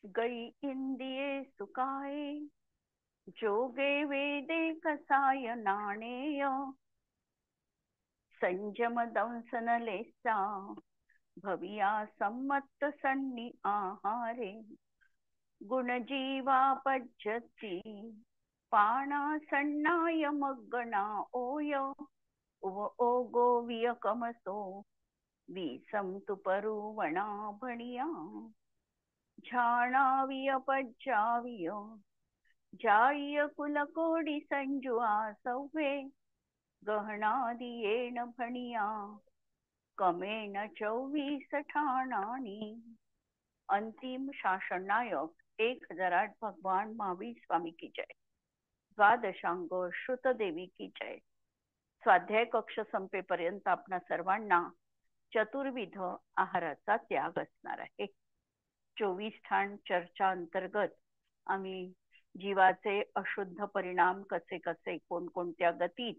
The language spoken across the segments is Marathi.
गई इंदिये सुकाये, जोगे वेदे कसाय नाणेय, संयम दंसन लेसा, भविया सम्मत सन्नी आहारे, गुणजीवा पज्जती, पाणा सन्नाय मग्गणा ओय, उव ओगो वियकमसो, वीसम तुपरुवणा भणिया, झाणाविय पज्जाविय, जाय कुलकोडी संजुआ सव्वे, गहनादियेण भणिया, कमेन 24 ठाणानी. अंतिम शासन नायक 1008 भगवान महावीर स्वामी की जय. द्वादशांग श्रुतदेवी की जय. स्वाध्याय कक्ष संपेपर्यंत आपणा सर्वांना चतुर्विध आहाराचा त्याग असणार आहे. 24 ठाण चर्चा अंतर्गत आम्ही जीवाचे अशुद्ध परिणाम कसे कसे, कोणकोणत्या गतीत,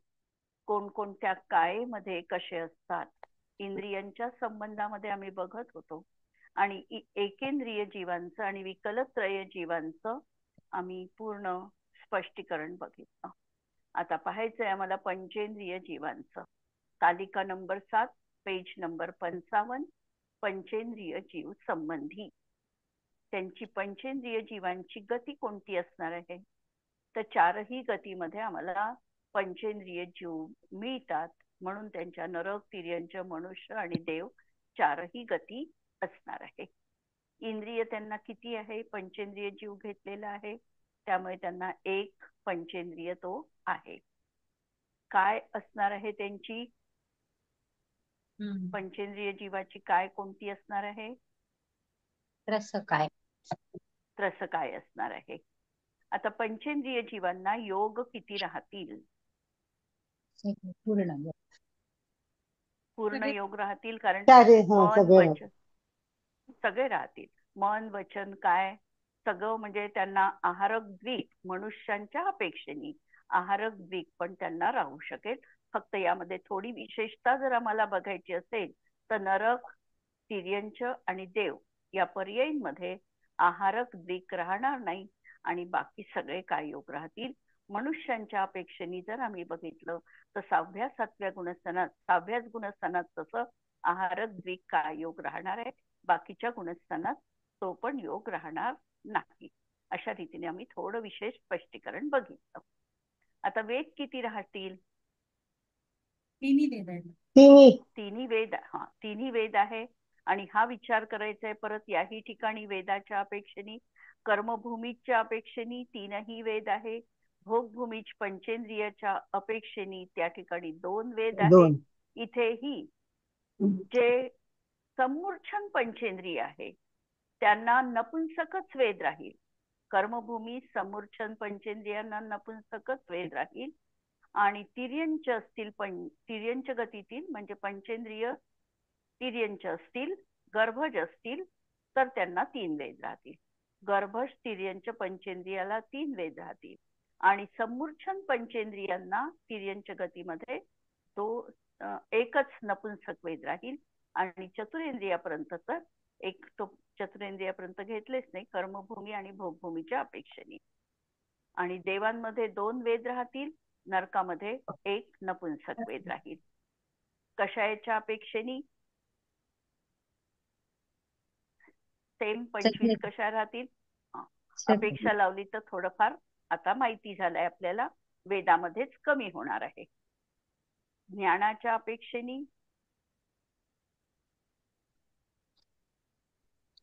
कोणकोणत्या कायेमध्ये कसे असतात, इंद्रियांच्या संबंधामध्ये आम्ही बघत होतो. आणि एकेंद्रिय जीवांचं आणि विकलत्रय जीवांचं आम्ही पूर्ण स्पष्टीकरण बघितलं. आता पाहायचंय आम्हाला पंचेंद्रिय जीवांचं. तालिका नंबर 7, पेज नंबर 55, पंचेंद्रिय जीव संबंधी. त्यांची पंचेंद्रिय जीवांची गती कोणती असणार आहे? तर 4ही गतीमध्ये आम्हाला पंचेंद्रिय जीव मिळतात, म्हणून त्यांच्या नरक, तिर्यंच, मनुष्य आणि देव 4ही गती असणार आहे. इंद्रिय त्यांना किती आहे? पंचेंद्रिय जीव घेतलेला आहे, त्यामुळे त्यांना 1 पंचेंद्रिय तो आहे. काय असणार आहे त्यांची पंचेंद्रिय जीवाची काय कोणती असणार आहे? रस काय असणार आहे. आता पंचेंद्रिय जीवांना योग किती राहतील? पूर्ण योग राहतील, कारण मन वचन सगळे राहतील. मन वचन काय सगळं, म्हणजे त्यांना आहारक द्विक, मनुष्यांच्या अपेक्षेने आहारक द्विक पण त्यांना राहू शकेल. फक्त यामध्ये थोडी विशेषता जर आम्हाला बघायची असेल तर नरक, तिर्यंच आणि देव या पर्यायींमध्ये आहारक द्विक राहणार नाही आणि बाकी सगळे काय योग राहतील. मनुष्यांच्या अपेक्षेने जर आम्ही बघितलं तर 6व्या 7व्या गुणस्थानात, 6व्याच गुणस्थानात तसं आहारक द्विक काय योग राहणार आहे, बाकीच्या गुणस्थानात तो पण योग राहणार नाही. अशा रीतीने आम्ही थोडं विशेष स्पष्टीकरण बघितलं. आता वेद किती राहतील? तिन्ही वेद. हा, तिन्ही वेद आहे. आणि हा विचार करायचा आहे परत, याही ठिकाणी वेदाच्या अपेक्षेने, कर्मभूमीच्या अपेक्षेने 3ही वेद आहे. भोगभूमीच पंचेंद्रियाच्या अपेक्षेने त्या ठिकाणी 2 वेद आहे. इथेही जे समूर्छन पंचेंद्रिय आहे त्यांना नपुंसकच वेद राहील. कर्मभूमी समूर्छन पंचेंद्रियांना नपुंसकच वेद राहील. आणि तिर्यंच असतील, तिर्यंच गतीतील म्हणजे पंचेंद्रिय तिर्यंच असतील, गर्भज असतील तर त्यांना 3 वेद राहतील. गर्भज तिर्यंच पंचेंद्रियाला 3 वेद राहतील. आणि समूर्छन पंचेंद्रियांना तिर्यंच गतीमध्ये तो एकच नपुंसक वेद राहील. आणि चतुरेंद्रियापर्यंत तर एक तो चतुरेंद्रियापर्यंत घेतलेच नाही, कर्मभूमी आणि भोगभूमीच्या अपेक्षेने. आणि देवांमध्ये 2 वेद राहतील, नरकामध्ये 1 नपुंसक वेद राहील. कशाच्या अपेक्षेने? सेम 25 कशा राहतील? अपेक्षा लावली तर थोडंफार आता माहिती झालंय आपल्याला, वेदामध्येच कमी होणार आहे. ज्ञानाच्या अपेक्षेने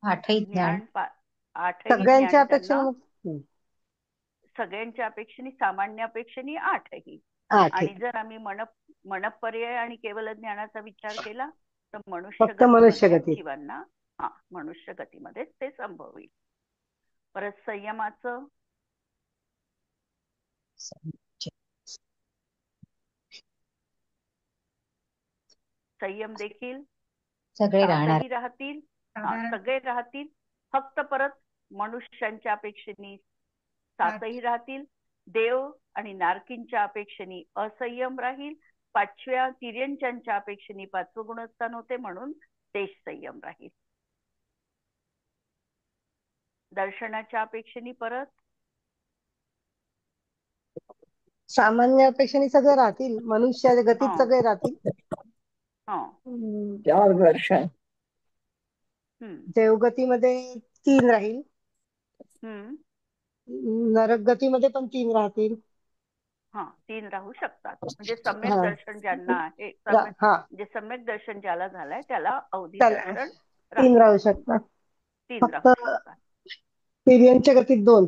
8ही ज्ञान, 8ही ज्ञान त्यांना, सगळ्यांच्या अपेक्षेने, सामान्य अपेक्षेने 8ही. आणि जर आम्ही मनपर्याय आणि केवल ज्ञानाचा विचार केला तर मनुष्य जीवांना मनुष्य गतीमध्येच ते संभवेल. परत संयमाचं, संयम देखील सगळे राहतील. सगळे राहतील. फक्त परत मनुष्यांच्या अपेक्षेने 7ही राहतील. देव आणि नारकींच्या अपेक्षेने असंयम राहील. 5व्या तिर्यंच्या अपेक्षेने 5वं गुणस्थान होते म्हणून देश संयम राहील. दर्शनाच्या अपेक्षेने परत सामान्य अपेक्षेने सगळे राहतील, मनुष्य गतीत हा सगळे राहतील. हा 4 वर्ष. देवगतीमध्ये 3 राहील, हम्म नरक गतीमध्ये पण 3 राहतील. हा 3 राहू शकतात. म्हणजे सम्यक हा दर्शन ज्यांना आहे, हा म्हणजे सम्यक दर्शन ज्याला झालंय त्याला अवधी त्याला दर्शन 3 राहील. राहू शकतात. 3 फक्त राहू शकतात. तिर्यंच्या गतीत 2.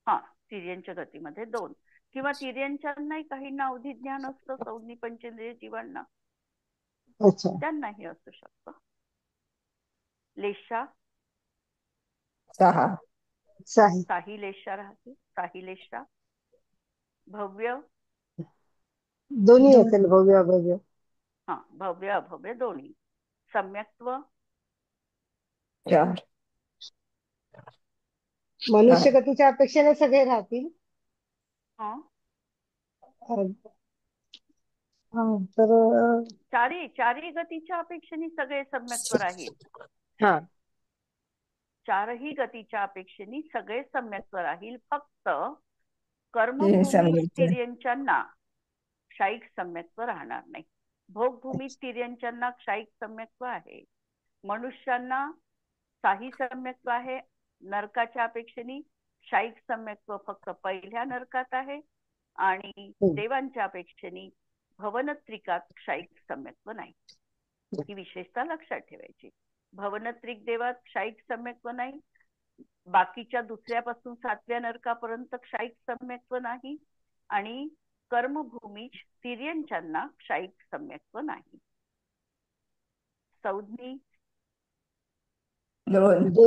हा तिर्यंच्या गतीमध्ये 2 किंवा तिर्यंच्यांनाही काहींना अवधी ज्ञान असतं, संज्ञी पंचेंद्रिय जीवांना, अच्छा. त्यांनाही असू शकतं. लेशा 6. साही लेशा राहते. साही लेशा भव्य दोन्ही असेल, भव्य अभव्य. हा भव्य अभव्य दोन्ही. सम्यक्त्व 4. मनुष्य गतीच्या अपेक्षेने सगळे राहतील. हा तर चारही गतीच्या अपेक्षेने सगळे सम्यक्त्व राहील. हा चारही गतीच्या अपेक्षेने सगळे सम्यक्त्व राहील. फक्त कर्मभूमी तिर्यंच्यांना क्षायिक सम्यक्त्व राहणार नाही. भोगभूमी तिर्यंच्यांना क्षायिक सम्यक्त्व आहे. मनुष्यांना साही सम्यक्त्व आहे. नरकाच्या अपेक्षेने क्षायिक सम्यक्त्व फक्त पहिल्या नरकात आहे आणि देवांच्या अपेक्षेने भवनत्रिकात क्षायिक सम्यक्त्व नाही. ही विशेषता लक्षात ठेवायची. भवनत्रिक देवात क्षायिक सम्यक्त्व नाही. बाकीच्या दुसऱ्यापासून 7व्या नरकापर्यंत क्षायिक सम्यक्त्व नाही आणि कर्मभूमी तिर्यंच्यांना क्षायिक सम्यक्त्व नाही. संज्ञी 2.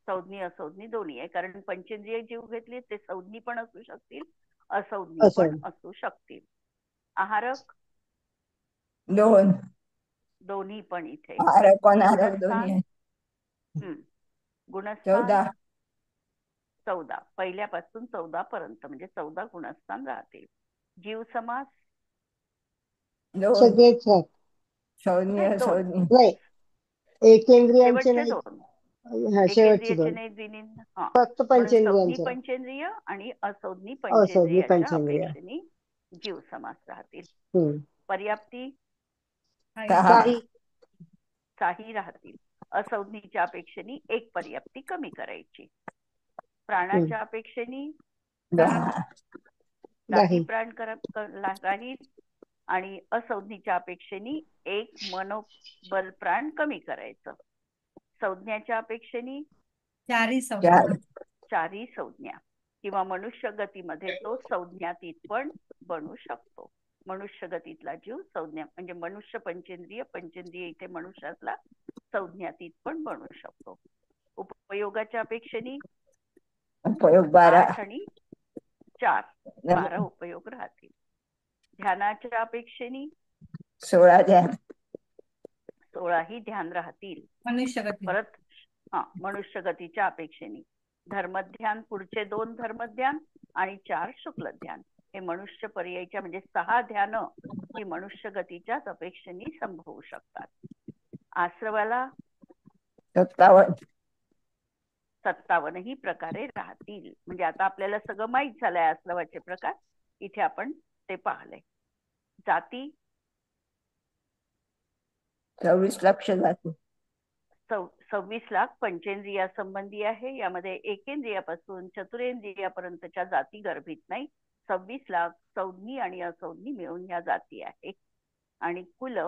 संज्ञी असंज्ञी दोन्ही आहे. कारण पंचेंद्रिय जीव घेतले ते संज्ञी पण असू शकतील, असंज्ञी पण असू शकतील. आहारक 2. दोन्ही पण इथे. आहारक गुणस्थान दोन्ही. गुणस्थान 14. 14 पहिल्यापासून 14 पर्यंत म्हणजे 14 गुणस्थान राहतील. जीव समास 2. सगळेच नाही, एकेंद्रियांचे शेवटचे नाही. 2 शेवटचे एकेंद्रियाचे 2 नाही, द्विनेंद्रिय. हा फक्त म्हणून संज्ञी पंचेंद्रियांचे. पंचेंद्रिय आणि असंज्ञी असंज्ञी पंचेंद्रियाच्या पंचेंद्रिय. अपेक्षेने जीव समास राहतील. हम्म. पर्याप्ती 6. साही राहतील. असंज्ञीच्या अपेक्षेने एक पर्याप्ती कमी करायची. प्राणाच्या अपेक्षेने दाही प्राण राहील आणि असंज्ञीच्या अपेक्षेने एक मनोबल प्राण कमी करायचं. संज्ञाच्या अपेक्षेने 4ही संज्ञा किंवा मनुष्य गतीमध्ये तो संज्ञातीत पण बनू शकतो. मनुष्य गतीतला जीव संज्ञा म्हणजे मनुष्य पंचेंद्रिय इथे मनुष्यातला संज्ञातीत पण बनू शकतो. उपयोगाच्या अपेक्षेने 8 आणि 4 12 उपयोग राहतील. ध्यानाच्या अपेक्षेने 16 ही ध्यान राहतील. परत मनुष्य गतीच्या अपेक्षेने धर्मध्यान पुढचे 2 धर्मध्यान आणि 4 शुक्ल ध्यान हे मनुष्य पर्यायच्या म्हणजे 6 ध्यान ही मनुष्य गतीच्याच अपेक्षेने संभवू शकतात. आश्रवाला 57 ही प्रकारे राहतील. म्हणजे आता आपल्याला सगळं माहित झालंय आश्रवाचे प्रकार. इथे आपण ते पाहले. जाती 26 लक्ष जाते. 26 लाख पंचेंद्रिया संबंधी आहे. यामध्ये एकेंद्रियापासून चतुरेंद्रियापर्यंतच्या जाती गर्भित नाही. 26 लाख संज्ञी आणि असंज्ञी मिळून ह्या जाती आहे आणि कुल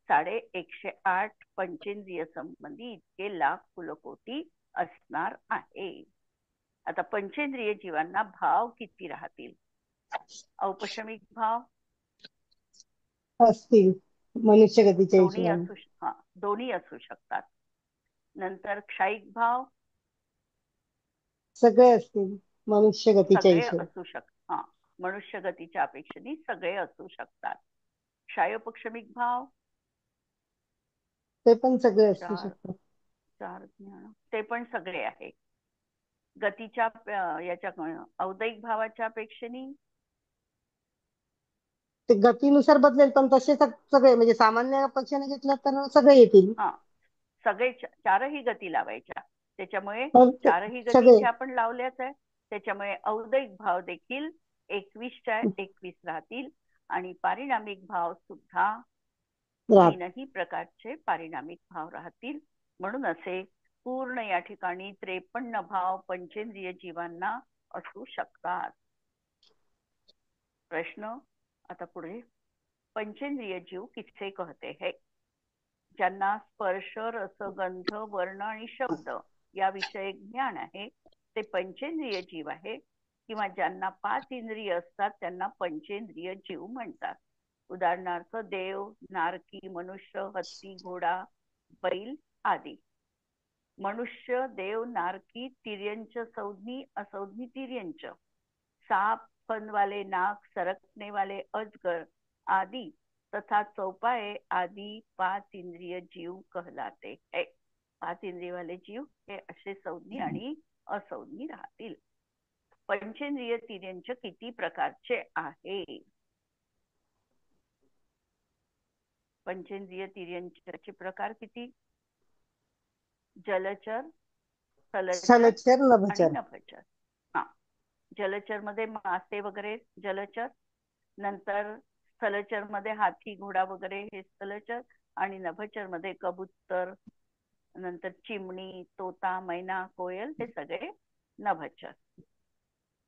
108 पंचेंद्रिय संबंधी इतके लाख कुलकोटी असणार आहे. आता पंचेंद्रिय जीवांना भाव किती राहतील? औपशमिक भाव असतील मनुष्य गतीच्या दोन्ही असू शकतात. नंतर क्षायिक भाव सगळे असतील मनुष्य गतीच्या सगळे हिशोब. असू शकतात. मनुष्य गतीच्या अपेक्षेने सगळे असू शकतात. क्षायोपक्षमिक भाव ते पण सगळे असू शकतात. 4 ते पण सगळे आहे. गतीच्या याच्या औदैक भावाच्या अपेक्षेने ते गतीनुसार बदलेल पण तसे सगळे म्हणजे सामान्य पक्षाने घेतलं तर सगळे येतील. सगळे चारही गती लावायच्या. त्याच्यामुळे मग ते चारही गती सगळे इथे आपण लावल्याच आहे. त्याच्यामुळे औदिक भाव देखील 21च्या 21 राहतील आणि पारिणामिक भाव सुद्धा राहत. तीनही प्रकारचे पारिणामिक भाव राहतील. म्हणून असे पूर्ण या ठिकाणी 53 भाव पंचेंद्रिय जीवांना असू शकतात. प्रश्न आता पुढे, पंचेंद्रिय जीव किससे कहते हैं? ज्यांना स्पर्श, रस, गंध, वर्ण आणि शब्द याविषयी ज्ञान आहे ते पंचेंद्रिय जीव आहे, किंवा ज्यांना 5 इंद्रिय असतात त्यांना पंचेंद्रिय जीव म्हणतात. उदाहरणार्थ देव, नारकी, मनुष्य, हत्ती, घोडा, बैल आदी. मनुष्य, देव, नारकी, तिर्यंच, संज्ञी, असंज्ञी तिर्यंच, साप, फन वाले नाग, सरकने वाले अजगर आदि तथा चौपाए आदि 5 इंद्रिय जीव कहलाते हैं. 5 इंद्रिय वाले जीव हे असे संज्ञी आणि असंज्ञी राहतील. पंचेंद्रिय तिर्यंच किती प्रकारचे आहे? पंचेंद्रिय तिर्यंचे प्रकार किती? जलचर, स्थलचर स्थलचर, आणि नभचर. नभचर. हा, जलचर मध्ये मासे वगैरे जलचर, नंतर स्थलचर मध्ये हाती, घोडा वगैरे हे स्थलचर, आणि नभचर मध्ये कबूतर, नंतर चिमणी, तोता, मैना, कोयल हे सगळे नभचर.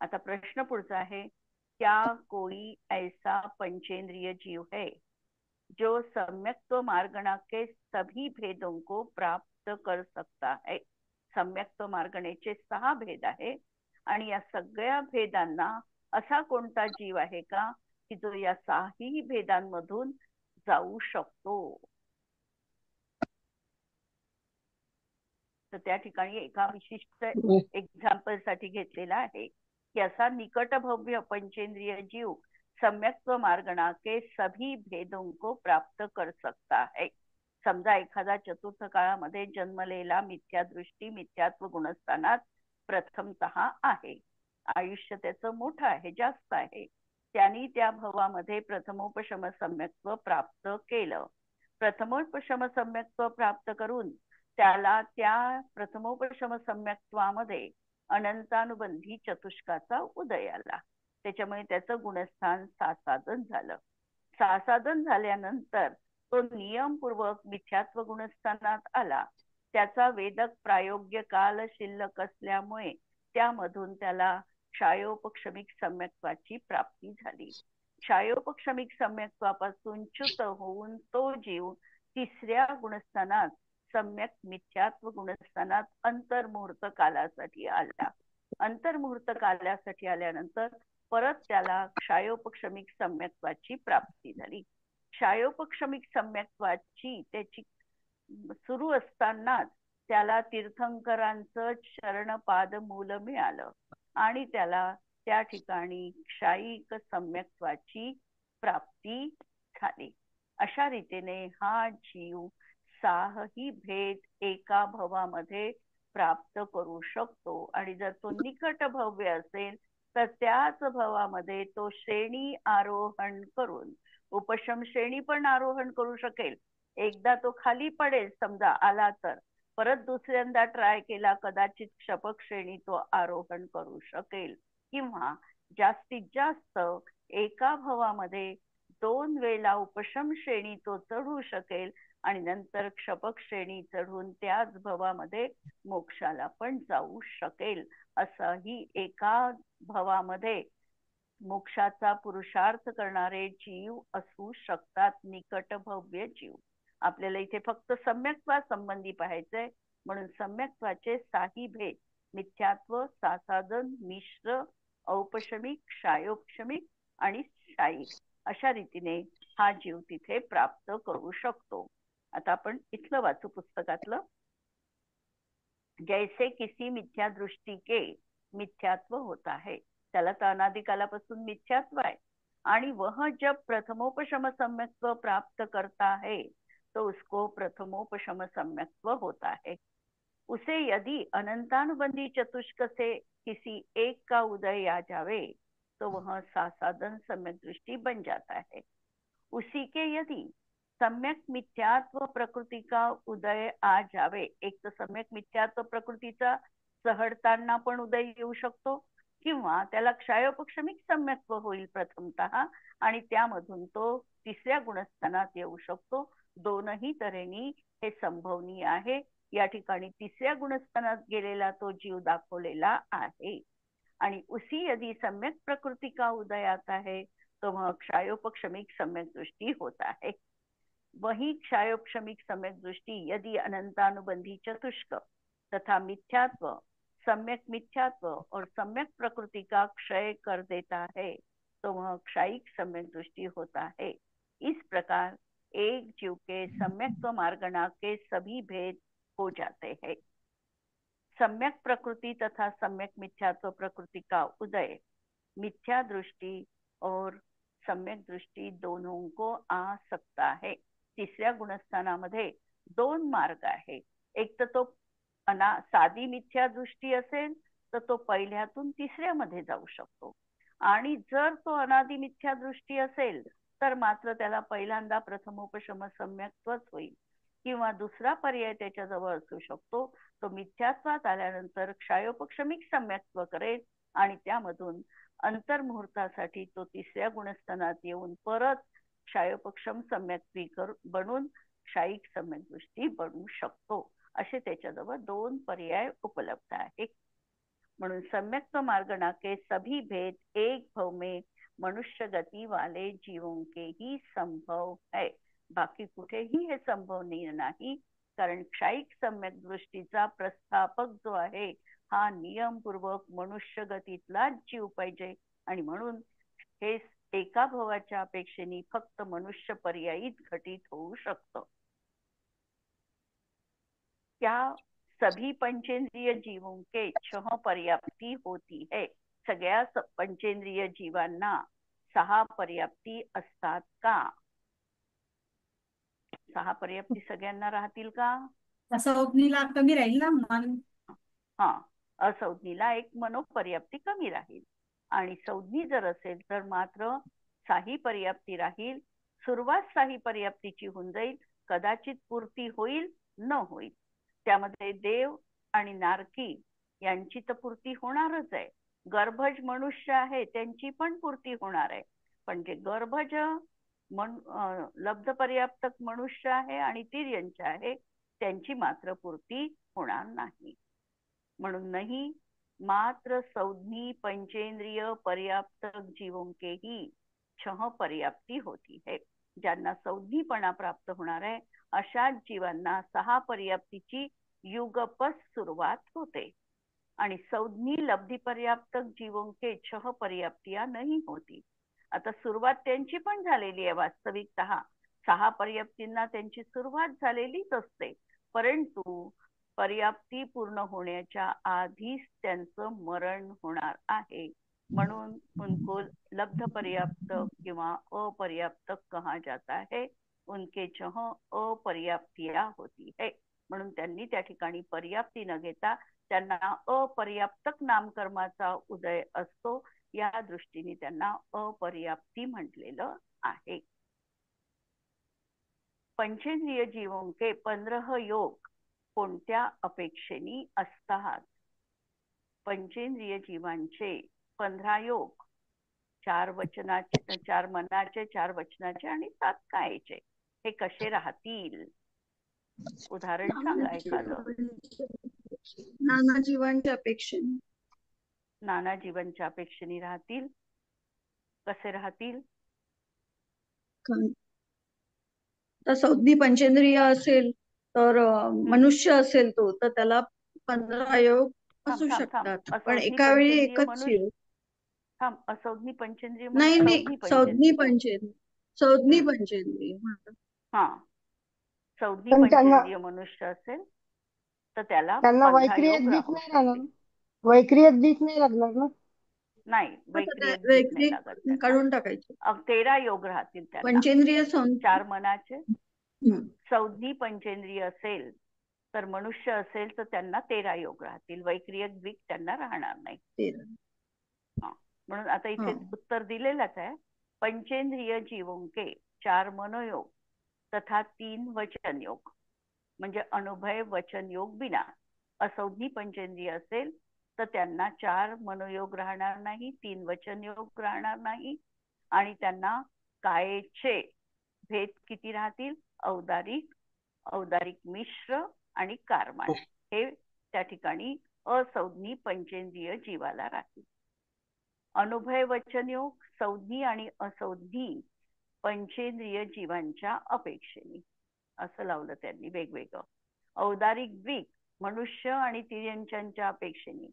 आता प्रश्न पुढचा आहे, क्या कोई ऐसा पंचेंद्रिय जीव है जो सम्यक्त्व मार्गणा के सभी भेदों को प्राप्त कर सकता है? सम्यक्त्व मार्गणेचे 6 भेद आहे आणि या सगळ्या भेदांना असा कोणता जीव आहे का की जो या 6ही भेदांमधून जाऊ शकतो? तर त्या ठिकाणी एका विशिष्ट एक्झाम्पल साठी घेतलेला आहे की असा निकट भव्य पंचेंद्रिय जीव सम्यक्त्व मार्गणा के सभी भेदों को प्राप्त कर सकता है. समजा एखादा चतुर्थ काळामध्ये जन्मलेला मिथ्यादृष्टी मिथ्यात्व गुणस्थानात प्रथमतः आहे, आयुष्य त्याचं मोठं आहे, जास्त आहे, त्यांनी त्या भवामध्ये प्रथमोपशम सम्यक्त्व प्राप्त केलं. प्रथमोपशम सम्यक्त्व प्राप्त करून त्याला त्या प्रथमोपशम सम्यक्त्वामध्ये अनंतानुबंधी चतुष्काचा उदय आला. त्याच्यामुळे त्याचं गुणस्थान सासादन झालं. सासादन झाल्यानंतर तो नियमपूर्वक मिथ्यात्व गुणस्थानात आला. त्याचा वेदक प्रायोग्य काल शिल्लक असल्यामुळे त्यामधून त्याला क्षायोपक्षमिक सम्यक्त्वाची प्राप्ती झाली. क्षायोपक्षमिक सम्यक्त्वापासून च्युत होऊन तो जीव 3ऱ्या गुणस्थानात सम्यक मिथ्यात्व गुणस्थानात अंतर्मुहूर्त कालासाठी आला. अंतर्मुहूर्त कालासाठी आल्यानंतर परत त्याला क्षायोपक्षमिक सम्यक्त्वाची प्राप्ती झाली. क्षायोपक्षमिक सम्यक्त्वाची त्याची सुरू असतानाच त्याला तीर्थंकरांचं शरणपाद मूल मिळालं आणि त्याला त्या ठिकाणी क्षायिक सम्यक्त्वाची प्राप्ती झाली. अशा रीतीने हा जीव 6ही भेद एका भवामध्ये प्राप्त करू शकतो. आणि जर तो निकट भव्य असेल तर त्याच भवामध्ये तो श्रेणी आरोहण करून उपशम श्रेणी पण आरोहण करू शकेल. एकदा तो खाली पडेल समजा आला तर परत दुसऱ्यांदा ट्राय केला कदाचित क्षपक श्रेणी तो आरोहण करू शकेल, किंवा जास्तीत जास्त एका भवामध्ये 2 वेळा उपशम श्रेणी तो चढू शकेल आणि नंतर क्षपक श्रेणी चढून त्याच भवामध्ये मोक्षाला पण जाऊ शकेल. असंही एका भवामध्ये मोक्षाचा पुरुषार्थ करणारे जीव असू शकतात, निकट भव्य जीव. आपल्याला इथे फक्त सम्यक्त्वा संबंधी पाहायचंय, म्हणून सम्यक्त्वाचे 6ही भेद मिथ्यात्व, सासादन, मिश्र, औपशमिक, क्षायोपशमिक आणि क्षायिक अशा रीतीने हा जीव तिथे प्राप्त करू शकतो. आता आपण इथलं वाचू पुस्तकातलं. जैसे किसी मिथ्या दृष्टि के मिथ्यात्व होता है, त्याला तर अनादिकालापासून मिथ्यात्व आहे आणि वह जब प्रथमोपशम सम्यक्त्व प्राप्त करता है तो उसको प्रथमोपशम सम्यक्त्व होता है. उसे यदि अनंतानुबंधी चतुष्क से किसी एक का उदय आ जावे तो वह सासादन सम्यक दृष्टि बन जाता है. उसी के यदि सम्यक मिथ्यात्व प्रकृती का उदय आ जावे. एक तर सम्यक मिथ्यात्व प्रकृतीचा चहडताना पण उदय येऊ शकतो, किंवा त्याला क्षयोपक्षमिक सम्यक्त्व होईल प्रथमतः, आणि त्यामधून तो तिसऱ्या गुणस्थानात येऊ शकतो. दोनही तऱ्हेनी हे संभवनीय आहे. या ठिकाणी तिसऱ्या गुणस्थानात गेलेला तो जीव दाखवलेला आहे. आणि उसी यदि सम्यक प्रकृति का उदय आता है तो वह क्षयोपक्षमिक सम्यक दृष्टि होता है. वही क्षयोपक्षमिक सम्यक दृष्टि यदि अनंतानुबंधी चतुष्क तथा मिथ्यात्व, सम्यक मिथ्यात्व और सम्यक प्रकृति का क्षय कर देता है तो वह क्षयिक सम्यक दृष्टि होता है. इस प्रकार एक जीव के सम्यक्त्व मार्गणा के सभी भेद हो जाते हैं. सम्यक प्रकृति तथा सम्यक मिथ्यात्व प्रकृति का उदय मिथ्या दृष्टि और सम्यक दृष्टि दोनों को आ सकता है. तिसऱ्या गुणस्थानामध्ये दोन मार्ग आहे. एक तर तो साधी मिथ्या दृष्टी असेल तर तो पहिल्यातून तिसऱ्यामध्ये जाऊ शकतो, आणि जर तो अनादि मिथ्या दृष्टी असेल तर मात्र त्याला पहिल्यांदा प्रथमोपशम सम्यक्त्वच होईल, किंवा दुसरा पर्याय त्याच्याजवळ असू शकतो. तो मिथ्यात्वात आल्यानंतर क्षयोपक्षमिक सम्यक्त्व करेल आणि त्यामधून अंतर्मुहूर्तासाठी तो तिसऱ्या गुणस्थानात येऊन परत क्षयोपक्षम सम्यक्त्वी बनून क्षयिक सम्यक दृष्टी बनू शकतो. असे त्याच्याजवळ दोन पर्याय उपलब्ध आहेत. म्हणून सम्यक्त्व मार्गणा के सभी भेद एक भव में मनुष्य गति वाले जीवों के ही संभव है. बाकी कुठेही हे संभवनीय नाही, कारण क्षयिक सम्यक दृष्टीचा प्रस्थापक जो आहे हा नियमपूर्वक मनुष्य गतीतलाच जीव पाहिजे, आणि म्हणून हे एका भवाच्या अपेक्षेने फक्त मनुष्य पर्यायीच घटित होऊ शकतं. क्या सभी पंचेंद्रिय जीवों के छह पर्याप्ती होती है. सगळ्या पंचेंद्रिय जीवांना 6 पर्याप्ती असतात का? 6 पर्याप्ती सगळ्यांना राहतील का? असंज्ञीला कमी राहील ना मन. हा, असंज्ञीला एक मनोपर्याप्ती कमी राहील, आणि संज्ञी जर असेल तर मात्र साही पर्याप्ती राहील. सुरुवात साही पर्याप्तीची होऊन जाईल, कदाचित पूर्ती होईल न होईल. त्यामध्ये देव आणि नारकी यांची तर पूर्ती होणारच आहे. गर्भज मनुष्य आहे त्यांची पण पूर्ती होणार आहे, पण जे गर्भज लब्ध पर्याप्तक मनुष्य आहे आणि तिर्यंचे आहे त्यांची मात्र पूर्ती होणार नाही. म्हणून नाही मात्र संज्ञी पंचेंद्रिय पर्याप्तक जीवों के ही 6 पर्याप्ती होती है. ज्यांना संज्ञीपणा प्राप्त होणार आहे अशा जीवांना 6 पर्याप्तीची युगपस सुरुवात होते, आणि संज्ञी लब्धी पर्याप्तक जीवों के 6 पर्याप्तियां नहीं होती. आता सुरुवात त्यांची पण झालेली आहे. वास्तविकतः 6 पर्याप्तींना त्यांची सुरुवात झालेलीच असते, परंतु पर्याप्ती पूर्ण होण्याच्या आधीच त्यांचं मरण होणार आहे. म्हणून उनको लब्ध पर्याप्त किंवा अपर्याप्तक कहा जाता है. उनके 6 अपर्याप्तियां होती है. म्हणून त्यांनी त्या ठिकाणी पर्याप्ती न घेता त्यांना अपर्याप्तक नामकर्माचा उदय असतो. या दृष्टीने त्यांना अपर्याप्ती म्हटलेलं आहे. पंचेंद्रिय जीवों के 15 योग कोणत्या अपेक्षेने असतात. पंचेंद्रिय जीवांचे 15 योग 4 वचनाचे, 4 मनाचे, 4 वचनाचे आणि 7 कायेचे. हे कसे राहतील? उदाहरण सांगा एखादं. नाना जीवांच्या अपेक्षेने. नाना जीवांच्या अपेक्षेने राहतील. कसे राहतील? तर संज्ञी पंचेंद्रिय असेल तर मनुष्य असेल तो तर त्याला 15 योग असू शकतात, पण एका वेळी एकच जीव. असंज्ञी पंचेंद्रिय नाही नाही, संज्ञी पंचेंद्रिय. हा, संज्ञी पण पंचेंद्रिय मनुष्य असेल तर त्याला 15 योग राहू शकते. वैक्रियक दीख नाही लागणार ना? नाही, वैक्रियक दीख नाही लागत. काढून टाकायचे. 13 योग राहतील त्यांना. पंचेंद्रिय 4 मनाचे. संज्ञी पंचेंद्रिय असेल तर मनुष्य असेल तर त्यांना 13 योग राहतील. वैक्रियक द्विक त्यांना राहणार नाही. म्हणून आता इथे उत्तर दिलेलंच आहे. पंचेंद्रिय जीवों के 4 मनोयोग तथा 3 वचन योग, म्हणजे अनुभय वचन योग बिना असंज्ञी पंचेंद्रिय असेल तर त्यांना 4 मनोयोग राहणार नाही, 3 वचन योग राहणार नाही, आणि त्यांना कायेचे भेद किती राहतील? औदारिक, औदारिक मिश्र आणि कारमान, हे त्या ठिकाणी असंज्ञी पंचेंद्रिय जीवाला राहतील. अनुभय वचन योग संज्ञी आणि असंज्ञी पंचेंद्रिय जीवांच्या अपेक्षेने असं लावलं त्यांनी वेगवेगळं. औदारिक द्विक मनुष्य आणि तिर्यंच्या अपेक्षेने,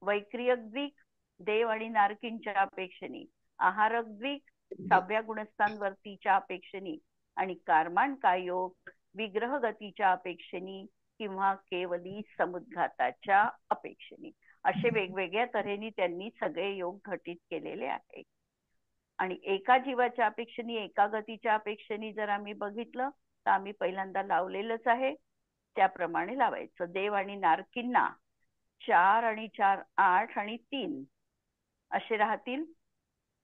वैक्रियक द्विक देव आणि नारकींच्या अपेक्षेने, आहारक द्विक 6व्या गुणस्थानवर्तीच्या अपेक्षेने, आणि कारमान कायोग विग्रह गतीच्या अपेक्षेने किंवा केवली समुद्घाताच्या अपेक्षेने, असे वेगवेगळ्या तऱ्हेने त्यांनी सगळे योग घटित केलेले आहे. आणि एका जीवाच्या अपेक्षेने, एका गतीच्या अपेक्षेने जर आम्ही बघितलं तर आम्ही पहिल्यांदा लावलेलंच आहे त्याप्रमाणे लावायचं. देव आणि नारकींना 4 आणि 4 8 आणि 3 असे राहतील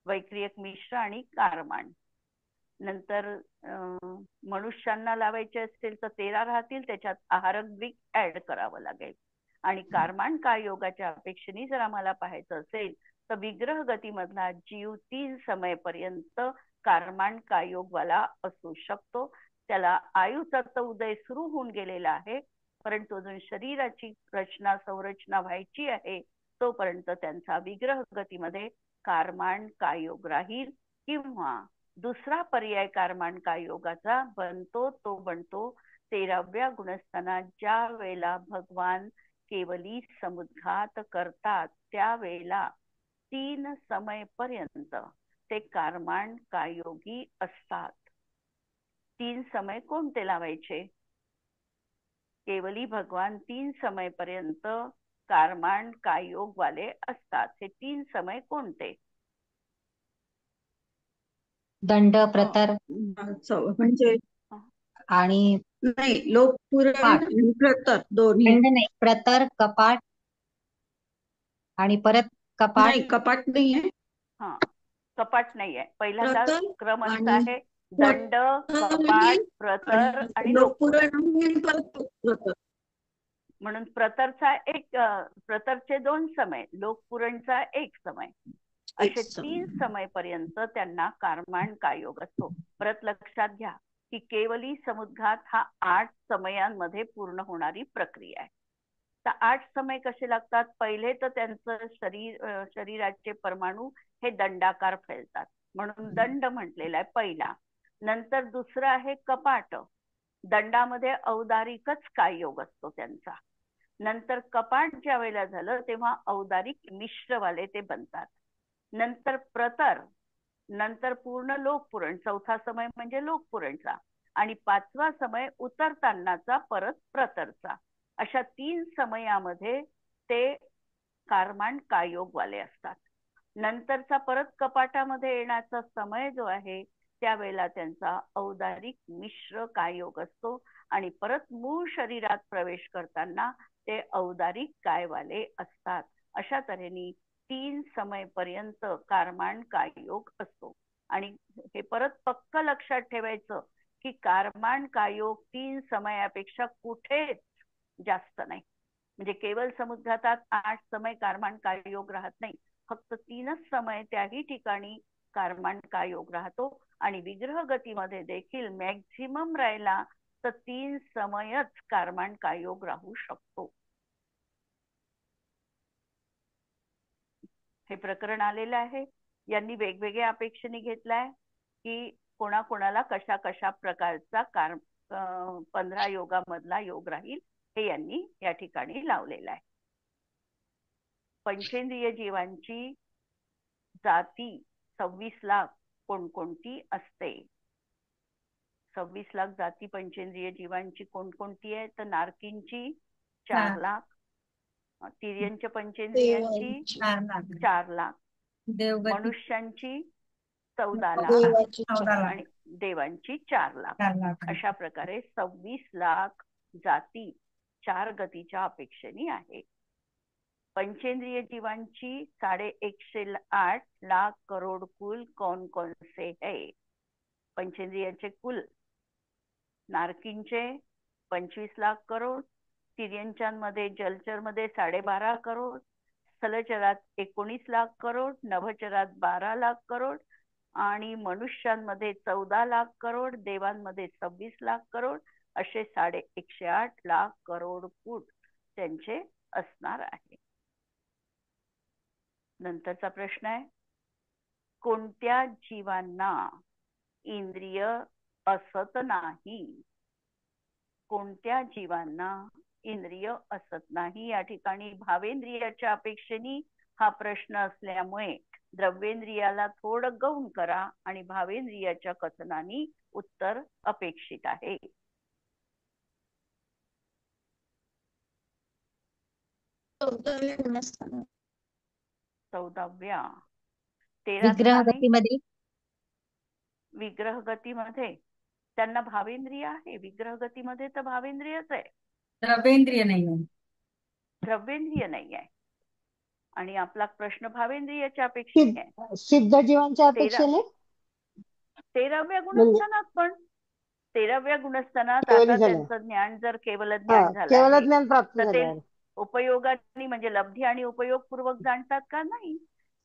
वैक्रियक मिश्र आणि कारमान. नंतर मनुष्यांना लावायचे असतील तर 13 राहतील, त्याच्यात आहारक द्विक ऍड करावं लागेल. आणि कारमान काय योगाच्या अपेक्षेने जर आम्हाला पाहायचं असेल तर विग्रह गतीमधला जीव 3 समयपर्यंत कारमान काय योगवाला असू शकतो. त्याला आयुचा तर उदय सुरू होऊन गेलेला आहे, परंतु अजून शरीराची रचना संरचना व्हायची आहे, तोपर्यंत त्यांचा विग्रह गतीमध्ये कारमान काय योग राहील. किंवा दुसरा पर्याय कारमान काय योगाचा बनतो तो बनतो 13व्या गुणस्थानात ज्या वेळेला भगवान केवली समुद्घात करतात त्यावेळेला 3 समयपर्यंत ते कारमान कायोगी असतात. 3 समय कोणते लावायचे? केवली भगवान 3 समयपर्यंत कारमान कायोग वाले असतात. हे 3 समय कोणते? दंड, प्रतर म्हणजे आणि नाही, लोकपुराण पाठ. आणि प्रतर दोन्ही. दंड नाही, प्रतर, कपाट आणि परत कपाट. नाही, कपाट नाहीये. हा, कपाट नाहीये. पहिल्यांदा प्रतर क्रम असा आणि आहे दंड, कपाट, प्रतर आणि लोकपुराण. लोकपुराण आणि परत प्रतर. म्हणून प्रतरचा एक, प्रतरचे 2 समय, लोकपुरणचा 1 समय, असे 3 समयपर्यंत त्यांना कारमान कायोग असतो. परत लक्षात घ्या की केवली समुद्घात हा 8 समयांमध्ये पूर्ण होणारी प्रक्रिया आहे. तर 8 समय कसे लागतात? पहिले तर त्यांचं शरीराचे परमाणू हे दंडाकार फैलतात, म्हणून दंड म्हटलेला आहे पहिला. नंतर दुसरं आहे कपाट, दंडामध्ये औदारिकच काय योग असतो त्यांचा. नंतर कपाट ज्या वेळेला झालं तेव्हा औदारिक मिश्रवाले ते बनतात. नंतर प्रतर, नंतर पूर्ण लोकपुरण, 4था समय म्हणजे लोकपुरणचा, आणि 5वा समय उतरतानाचा परत प्रतरचा. अशा 3 समयामध्ये ते कारमान कायोग वाले असतात. नंतरचा परत कपाटामध्ये येण्याचा समय जो आहे त्यावेळेला त्यांचा औदारिक मिश्र कायोग असतो, आणि परत मूळ शरीरात प्रवेश करताना ते औदारिक कायवाले असतात. अशा तऱ्हेने 3 समयपर्यंत कारमान कायोग असतो. आणि हे परत पक्क लक्षात ठेवायचं की कारमान कायोग 3 समयापेक्षा कुठेच जास्त नाही. म्हणजे केवळ समुद्घातात 8 समय कारमान कायोग राहत नाही, फक्त 3च समय त्याही ठिकाणी कारमान कायोग राहतो. आणि विग्रह गतीमध्ये देखील मॅक्झिमम राहिला तर 3 समयच कारमान कायोग राहू शकतो. हे प्रकरण आलेलं आहे. यांनी वेगवेगळ्या अपेक्षेने घेतलाय की कोणाकोणाला कशा कशा प्रकारचा 15 योगामधला योग राहील हे यांनी या ठिकाणी लावलेलं आहे. पंचेंद्रिय जीवांची जाती 26 लाख कोणकोणती असते? 26 लाख जाती पंचेंद्रिय जीवांची कोणकोणती आहे? तर नारकींची 4 लाख, तिर्यंच पंचेंद्रियांची 4 लाख, मनुष्यांची 14 लाख आणि देवांची 4 लाख. अशा प्रकारे 26 लाख जाती 4 गतीच्या अपेक्षेने आहे. पंचेंद्रिय जीवांची 108 लाख करोड कुल कौन कौन से है? पंचेंद्रियाचे कुल नारकींचे 25 लाख करोड, तिर्यंचांमध्ये जलचरमध्ये 12.5 करोड, स्थलचरात 19 लाख करोड, नभचरात 12 लाख करोड आणि मनुष्यांमध्ये 14 लाख करोड, देवांमध्ये 26 लाख करोड, असे 108 लाख करोड फूट त्यांचे असणार आहे. नंतरचा प्रश्न आहे, कोणत्या जीवांना इंद्रिय असत नाही? कोणत्या जीवांना इंद्रिय असत नाही? या ठिकाणी भावेंद्रियाच्या अपेक्षेने हा प्रश्न असल्यामुळे द्रव्येंद्रियाला थोडं गौण करा आणि भावेंद्रियाच्या कथनाने उत्तर अपेक्षित आहे. चौदाव्या 13 विग्रह स्थानी गतीमध्ये विग्रह गतीमध्ये त्यांना भावेंद्रिय आहे. विग्रह गतीमध्ये तर भावेंद्रियच आहे, द्रव्येंद्रिय नाही आहे. द्रव्येंद्रिय नाही आहे. आणि आपला प्रश्न भावेंद्रियाच्या अपेक्षेने आहे. सिद्ध जीवांच्या अपेक्षेने 13व्या गुणस्थानात पण 13व्या गुणस्थानात केवली आता झालं. त्यांचं ज्ञान जर केवल हा ज्ञान झालं केवळ आहे ज्ञान प्राप्त तर ते झाल्यावर उपयोगाने म्हणजे लब्धी आणि उपयोगपूर्वक जाणतात का? नाही.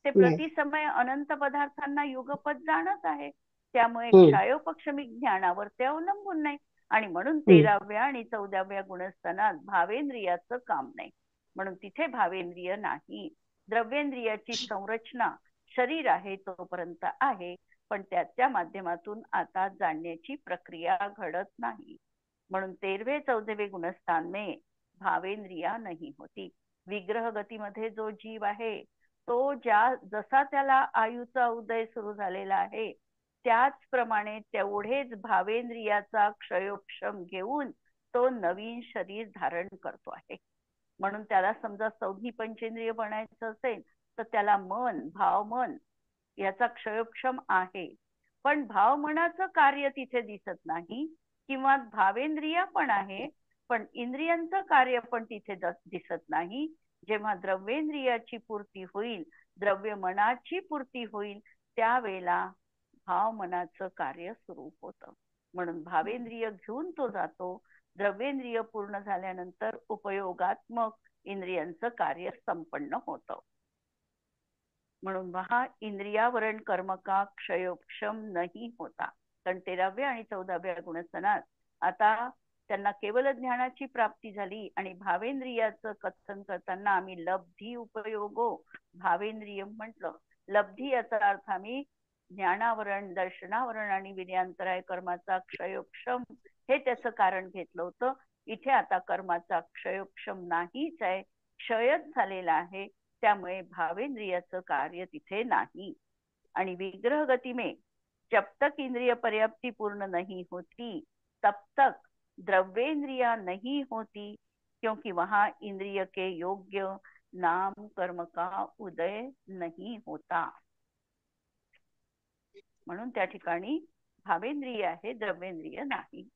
ते नाही. प्रतिसमय अनंत पदार्थांना युगपत जाणत आहे. त्यामुळे हम्म. क्षयोपक्षमिक ज्ञानावर ते अवलंबून नाही. आणि म्हणून 13व्या आणि 14व्या गुणस्थानात भावेंद्रियाचं काम नाही. म्हणून तिथे भावेंद्रिय नाही. द्रव्येंद्रियाची संरचना शरीर आहे तोपर्यंत आहे, पण त्याच्या माध्यमातून आता जाणण्याची प्रक्रिया घडत नाही. म्हणून 13वें 14वें गुणस्थान में भावेंद्रिया नहीं होती. विग्रह गतीमध्ये जो जीव आहे तो जसा त्याला आयुचा उदय सुरू झालेला आहे त्याचप्रमाणे तेवढेच भावेंद्रियाचा क्षयोक्षम घेऊन तो नवीन शरीर धारण करतो आहे. म्हणून त्याला समजा संधी पंचेंद्रिय बनायचं असेल तर त्याला मन, भावमन याचा क्षयोक्षम आहे, पण भावमनाचं कार्य तिथे दिसत नाही. किंवा भावेंद्रिय पण आहे पण इंद्रियांचं कार्य पण तिथे दिसत नाही. जेव्हा द्रव्येंद्रियाची पूर्ती होईल, द्रव्य मनाची पूर्ती होईल, त्यावेळेला भाव मनाचं कार्य सुरू होतं. म्हणून भावेंद्रिय घेऊन तो जातो. द्रव्येंद्रिय पूर्ण झाल्यानंतर उपयोगात्मक इंद्रियांचं कार्य संपन्न होतं. म्हणून हा इंद्रियावरण कर्म का क्षयोक्षम नाही होता. कारण 13व्या आणि 14व्या गुणस्थानात आता त्यांना केवल ज्ञानाची प्राप्ती झाली आणि भावेंद्रियाचं कथन करताना आम्ही लब्धी उपयोगो भावेंद्रिय म्हटलं. लब्धी याचा अर्थ आम्ही ज्ञानावरण, दर्शनावरण आणि विनयांतराय कर्माचा क्षयोक्षम हे त्याचं कारण घेतलं होतं. इथे आता कर्माचा क्षयोक्षम नाहीच आहे, क्षयच झालेला आहे. त्यामुळे भावेंद्रियाचं कार्य तिथे नाही. आणि विग्रह गति में जब तक इंद्रिय पर्याप्ति पूर्ण नहीं होती तब तक द्रव्येंद्रिया नहीं होती, क्योंकि वहां इंद्रिय के योग्य नाम कर्म का उदय नहीं होता. म्हणून त्या ठिकाणी भावेंद्रिय आहे, द्रव्येंद्रिय नाही.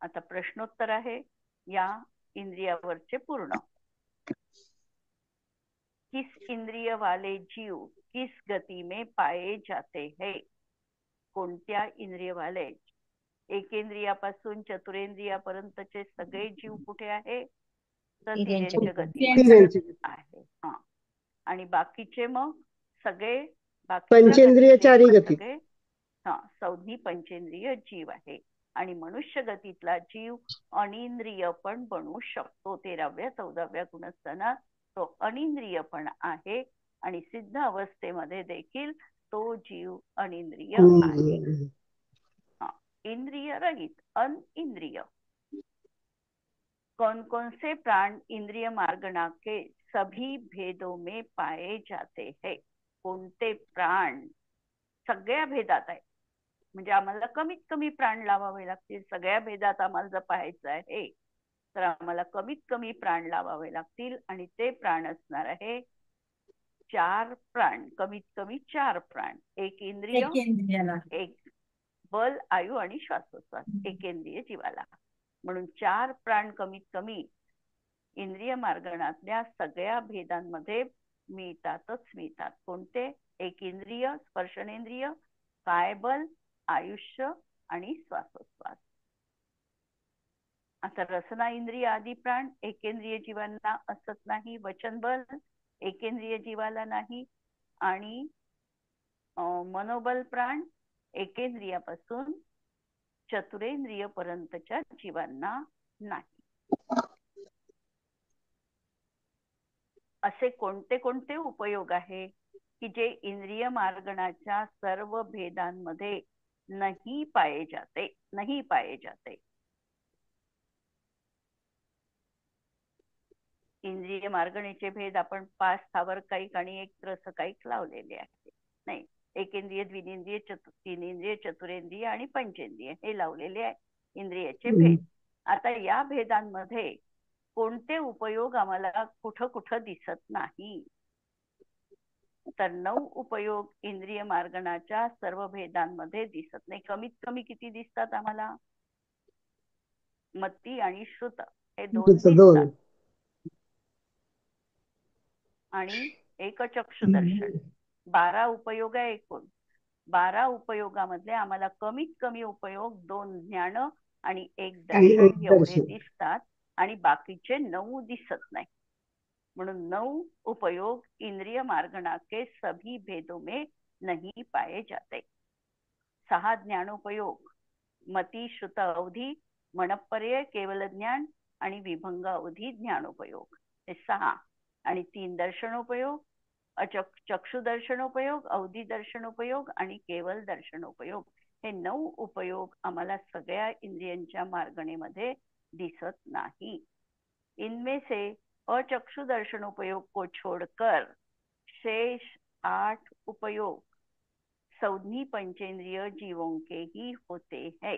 आता प्रश्नोत्तर आहे या इंद्रियावरचे पूर्ण. किस इंद्रिय वाले जीव किस गति में पाए जाते हैं? कोणत्या इंद्रिय वाले? एकेंद्रियापासून चतुरेंद्रियापर्यंतचे सगळे जीव कुठे आहे? तर तिर्यंच गती आहे. हा. आणि बाकीचे मग सगळे पंचेंद्रिय चारी गती सगळे संधी पंचेंद्रिय जीव आहे. आणि मनुष्य गतीतला जीव अनिंद्रिय पण बनू शकतो. 13व्या 14व्या गुणस्थानात तो अनिंद्रिय पण आहे आणि सिद्ध अवस्थेमध्ये देखील तो जीव अनिंद्रिय आहे. इंद्रिय रहित अनिंद्रिय. कौन कौन से प्राण इंद्रिय मार्गणा के सभी भेदों में पाए जाते हैं? कोणते प्राण सगळ्या भेदात आहे? म्हणजे आम्हाला कमीत कमी प्राण लावावे लागतील. सगळ्या भेदात आम्हाला जर पाहायचं आहे तर आम्हाला कमीत कमी प्राण लावावे लागतील आणि ते प्राण असणार आहे 4 प्राण, कमीत कमी 4 प्राण. एक इंद्रिय, एक बल, आयु आणि श्वासोच्छ्वास, एकेंद्रिय जीवाला. म्हणून 4 प्राण कमीत कमी इंद्रिय मार्गणातल्या सगळ्या भेदांमध्ये मिळतातच मिळतात. कोणते? एक इंद्रिय, स्पर्शनेंद्रिय, कायबल, आयुष्य आणि श्वासोच्छ्वास. आता रसना इंद्रिय आदी प्राण एकेंद्रिय जीवांना असत नाही. वचनबल एकेंद्रिय जीवाला नाही. आणि मनोबल प्राण एकेंद्रियापासून चतुरेंद्रिय पर्यंतच्या जीवांना नाही. असे कोणते कोणते उपयोग आहे की जे इंद्रिय मार्गणाच्या सर्व भेदांमध्ये नहीं पाए जाते. इंद्रिय मार्गणेचे भेद आपण 5 स्थावरकायिक आणि 1 त्रसकायिक लावलेले आहे. नाही, एकेंद्रिय, द्विनेंद्रिय, तीनेंद्रिय, चतुरेंद्रिय आणि पंचेंद्रिय हे लावलेले आहे इंद्रियाचे भेद. आता या भेदांमध्ये कोणते उपयोग आम्हाला कुठं कुठं दिसत नाही. तर 9 उपयोग इंद्रिय मार्गणाच्या सर्व भेदांमध्ये दिसत नाही. कमीत कमी किती दिसतात आम्हाला? मती आणि श्रुत हे 2 दिसतात. आणि एक चक्षुदर्शन. 12 उपयोग आहे एकूण. 12 उपयोगामधले आम्हाला कमीत कमी उपयोग 2 ज्ञान आणि 1 दर्शन एवढे दिसतात आणि बाकीचे 9 दिसत नाही. म्हणून 9 उपयोग इंद्रिय मार्गणा के सभी भेदों में नहीं पाए जाते. 6 ज्ञानोपयोग मती, श्रुत, अवधी, मनपर्यय, केवल ज्ञान आणि विभंग अवधी ज्ञानोपयोग हे 6. आणि 3 दर्शनोपयोग, चक्षु दर्शनोपयोग, अवधी दर्शनोपयोग आणि केवल दर्शनोपयोग हे 9 उपयोग आम्हाला सगळ्या इंद्रियांच्या मार्गणेमध्ये दिसत नाही. इनमें से अचक्षु दर्शनोपयोग को छोड़कर शेष 8 उपयोग संज्ञी पंचेंद्रिय जीवों के ही होते हैं.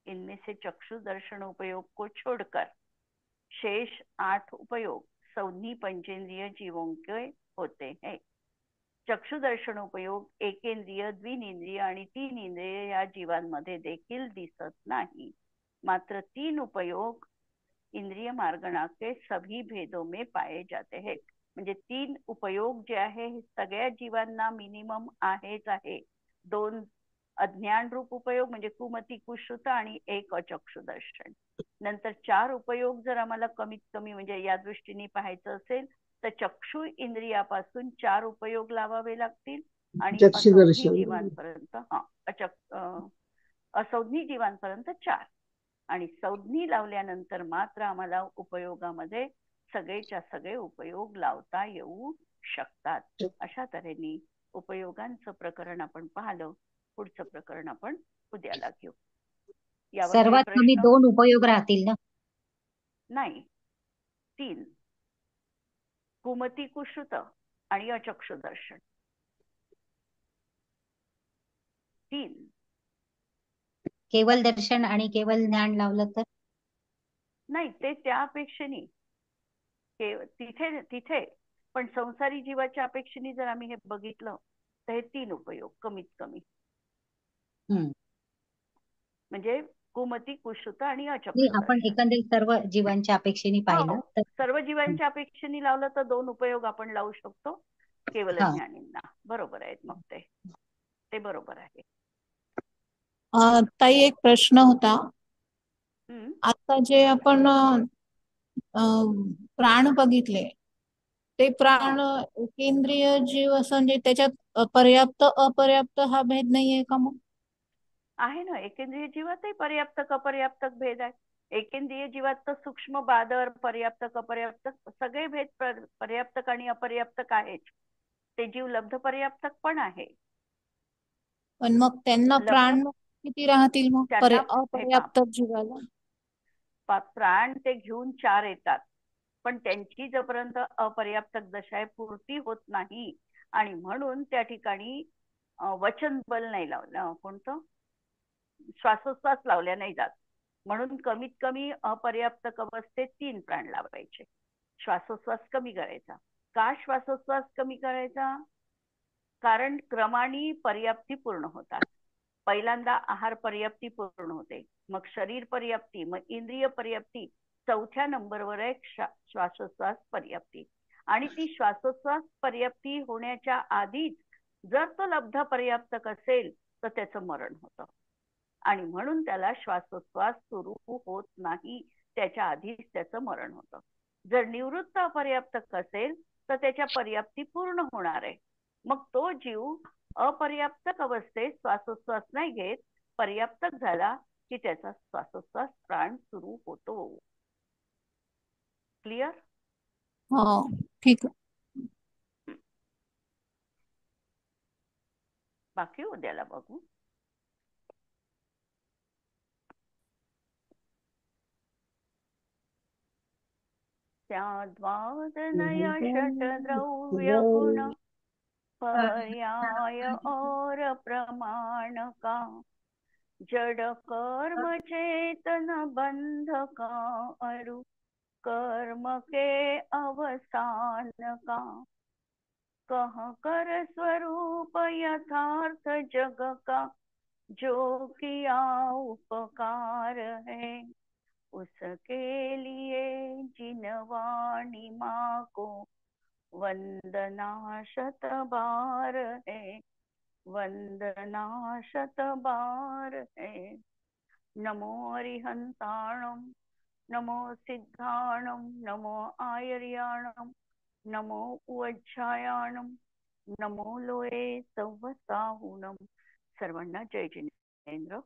इनमें से चक्षु दर्शन उपयोग को छोड़कर शेष 8 उपयोग संज्ञी पंचेंद्रिय जीवों के होते हैं. चक्षु दर्शन उपयोग एकेंद्रिय, द्विनेंद्रिय आणि 3 इंद्रिय या जीवांमध्ये देखील दिसत नाही. मात्र 3 उपयोग इंद्रिय मार्गणा के सभी भेदों में पाए जाते हैं. म्हणजे 3 उपयोग जे आहे सगळ्या जीवांना मिनिमम आहेच आहे. 2 अज्ञान रूप उपयोग म्हणजे कुमती, कुश्रुत आणि 1 अचक्षु दर्शन. नंतर 4 उपयोग जर आम्हाला कमीत कमी म्हणजे या दृष्टीने पाहायचं असेल तर चक्षु इंद्रियापासून 4 उपयोग लावावे लागतील आणि असंज्ञी जीवांपर्यंत 4 आणि संज्ञी लावल्यानंतर मात्र आम्हाला उपयोगामध्ये सगळेच्या सगळे उपयोग लावता येऊ शकतात. अशा तऱ्हेने उपयोगांचं प्रकरण आपण पाहिलं. पुढचं प्रकरण आपण उद्याला घेऊ. सर्वात कमी 2 उपयोग राहतील ना? नाही, 3 कुमती, कुश्रुत आणि अचक्षु दर्शन 3. केवल दर्शन आणि केवल ज्ञान लावलं तर नाही, ते त्यापेक्षेने तिथे पण संसारी जीवाच्या अपेक्षेने जर आम्ही हे बघितलं तर हे 3 उपयोग कमीत कमी. म्हणजे कुमती, कुश्रुत आणि अचक्षु. आपण एकंदरीत सर्व जीवांच्या अपेक्षेने पाहिलं तर सर्व जीवांच्या अपेक्षेने लावलं तर 2 उपयोग आपण लावू शकतो केवल ज्ञानींना. बरोबर आहेत. मग ते बरोबर आहे. ताई एक प्रश्न होता. आता जे आपण प्राण बघितले ते प्राण एकेंद्रिय जीव असं म्हणजे त्याच्यात पर्याप्त अपर्याप्त हा भेद नाहीये का? मग आहे ना, एकेंद्रिय जीवातही पर्याप्तक अपर्याप्तक भेद आहे. एकेंद्रिय जीवात तर सूक्ष्म, बादर, पर्याप्तक अपर्याप्तक सगळे भेद पर्याप्तक आणि अपर्याप्तक आहेत. ते जीव लब्ध पर्याप्तक पण आहे. पण मग त्यांना प्राण किती राहतील मग अपर्याप्तक जीवाला? प्राण ते घेऊन 4 येतात पण त्यांची जोपर्यंत अपर्याप्तक दशा आहे पूर्ती होत नाही आणि म्हणून त्या ठिकाणी वचन बल नाही लावलं. कोणतं श्वासोच्छ्वास लावल्या नाही जात. म्हणून कमीत कमी अपर्याप्तक अवस्थेत 3 प्राण लावायचे. श्वासोच्छ्वास कमी करायचा. का श्वासोच्छ्वास कमी करायचा? कारण क्रमाने पर्याप्ती पूर्ण होतात. पहिल्यांदा आहार पर्याप्ती पूर्ण होते, मग शरीर पर्याप्ती, मग इंद्रिय पर्याप्ती, 4थ्या नंबरवर आहे श्वासोच्छ्वास पर्याप्ती. आणि ती श्वासोच्छ्वास पर्याप्ती होण्याच्या आधीच जर तो लब्ध पर्याप्तक असेल तर त्याचं मरण होतं. आणि म्हणून त्याला श्वासोच्छ्वास सुरू होत नाही, त्याच्या आधीच त्याचं मरण होतं. जर निवृत्त अपर्याप्तक असेल तर त्याच्या पर्याप्ती पूर्ण होणार आहे. मग तो जीव अपर्याप्तक अवस्थेत श्वासोच्छ्वास नाही घेत, पर्याप्तक झाला की त्याचा श्वासोच्छ्वास प्राण सुरू होतो. क्लिअर? हो, ठीक आहे. बाकी उद्याला बघू. स्याद्वादनय षट्द्रव्य गुण पर्याय और प्रमाण का, जड़ कर्म चेतन बंध का, अरु कर्म के अवसान का, कह कर स्वरूप यथार्थ जग का, जो किया उपकार है, उसके लिए जिन वाणी माँ को वंदना शत बार है, वंदना शत बार है. नमो अरिहंताणम, नमो सिद्धाणम, नमो आयर्याणम, नमो उज्जायाणम, नमो लोये सव्वसाहुणम. सर्वांना जय जिनेंद्र.